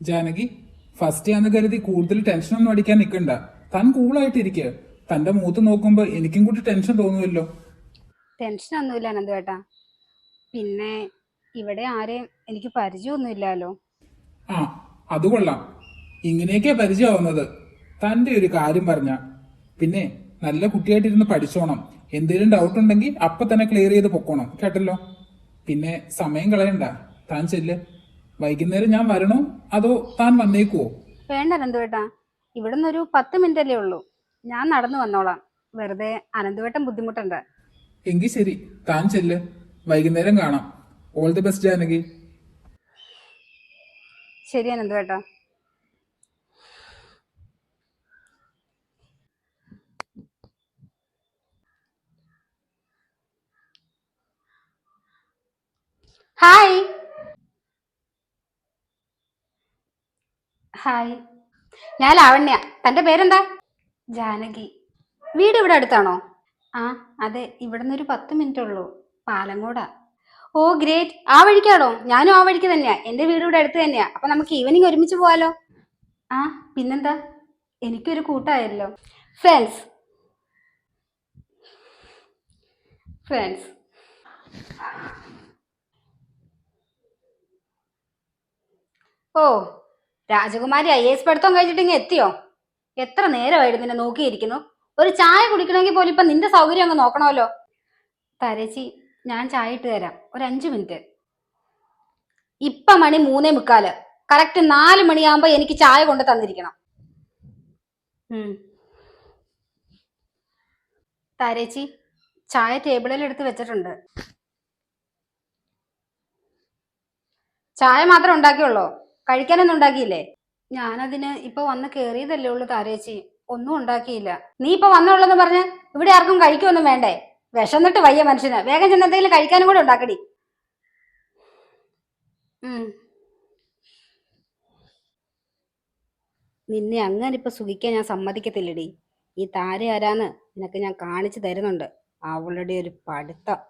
Janaki, first ആന്ന് കരുതി കൂടുതൽ ടെൻഷനൊന്നും അടിക്കാൻ നിൽക്കണ്ട. താൻ കൂളായിട്ടിരിക്കുക. തന്റെ മുഖത്ത് നോക്കുമ്പോ എനിക്കും കൂടി ടെൻഷൻ തോന്നുമല്ലോ. ടെൻഷനൊന്നുമില്ല അനന്തുവേട്ടാ. പിന്നെ ഇവിടെ ആരെയും എനിക്ക് പരിചയമൊന്നുമില്ലല്ലോ. ആ, അത് കൊള്ളാം. ഇങ്ങനെയൊക്കെയാ പരിചയമാവുന്നത്. തന്റെ ഒരു കാര്യം പറഞ്ഞ പിന്നെ നല്ല കുട്ടിയായിട്ടിരുന്ന് പഠിച്ചോണം. എന്തെങ്കിലും ഡൗട്ട് ഉണ്ടെങ്കിൽ അപ്പൊ തന്നെ ക്ലിയർ ചെയ്ത് പൊക്കോണം, കേട്ടല്ലോ. പിന്നെ സമയം കളയണ്ട, താൻ ചെല്ല്. വൈകുന്നേരം ഞാൻ വരണോ അതോ താൻ വന്നേക്കുവോ? വേണ്ട അനന്തുവേട്ടാ, ഇവിടെ നിന്നൊരു 10 മിനിറ്റ് അല്ലേ ഉള്ളൂ. ഞാൻ നടന്നു വന്നോളാം. വെറുതെ അനന്തുവേട്ടൻ ബുദ്ധിമുട്ടുണ്ട്. എങ്കിൽ ശരി, താൻ ചെല്ല്. വൈകുന്നേരം കാണാം. All the best Janaki. ശരി അനന്തുവേട്ടാ. ഹായ്. ഹായ്, ഞാൻ ലാവണ്യ. തന്റെ പേരെന്താ? ജാനകി. വീട് ഇവിടെ അടുത്താണോ? ആ, അതെ, ഇവിടെ നിന്നൊരു 10 മിനിറ്റ് ഉള്ളൂ. പാലങ്ങോടാ. ഓ ഗ്രേറ്റ്. ആ വഴിക്കാണോ? ഞാനും ആ വഴിക്ക് തന്നെയാ. എന്റെ വീട് ഇവിടെ അടുത്ത് തന്നെയാ. അപ്പൊ നമുക്ക് ഈവനിങ് ഒരുമിച്ച് പോവാലോ. ആ, പിന്നെന്താ, എനിക്കൊരു കൂട്ടായല്ലോ. ഫ്രണ്ട്സ്. ഫ്രണ്ട്സ്. ഓ, രാജകുമാരി IAS പഠിത്തം കഴിഞ്ഞിട്ട് ഇങ്ങ് എത്തിയോ? എത്ര നേരമായിട്ട് നിന്നെ നോക്കിയിരിക്കുന്നു. ഒരു ചായ കുടിക്കണമെങ്കിൽ പോലും ഇപ്പൊ നിന്റെ സൗകര്യം അങ്ങ് നോക്കണമല്ലോ. തരച്ചി, ഞാൻ ചായ ഇട്ട് തരാം. ഒരു 5 മിനിറ്റ്. ഇപ്പൊ മണി 3:45. കറക്റ്റ് 4 മണിയാകുമ്പോ എനിക്ക് ചായ കൊണ്ട് തന്നിരിക്കണം. തരേച്ചി, ചായ ടേബിളിൽ എടുത്ത് വെച്ചിട്ടുണ്ട്. ചായ മാത്രം ഉണ്ടാക്കിയുള്ളോ? കഴിക്കാനൊന്നും ഉണ്ടാക്കിയില്ലേ? ഞാനതിന് ഇപ്പൊ വന്ന് കേറിയതല്ലേ ഉള്ളു താരേച്ചി. ഒന്നും ഉണ്ടാക്കിയില്ല. നീ ഇപ്പൊ വന്നുള്ളെന്ന് പറഞ്ഞ് ഇവിടെ ആർക്കും കഴിക്കുമൊന്നും വേണ്ടേ? വിശന്നിട്ട് വയ്യ മനുഷ്യന്. വേഗം ചെന്ന് എന്തെങ്കിലും കഴിക്കാനും കൂടെ ഉണ്ടാക്കടി. നിന്നെ അങ്ങനെ ഇപ്പൊ സുഖിക്കാൻ ഞാൻ സമ്മതിക്കത്തില്ലടി. ഈ താര ആരാന്ന് നിനക്ക് ഞാൻ കാണിച്ചു തരുന്നുണ്ട്. അവളുടെ ഒരു പഠിത്തം.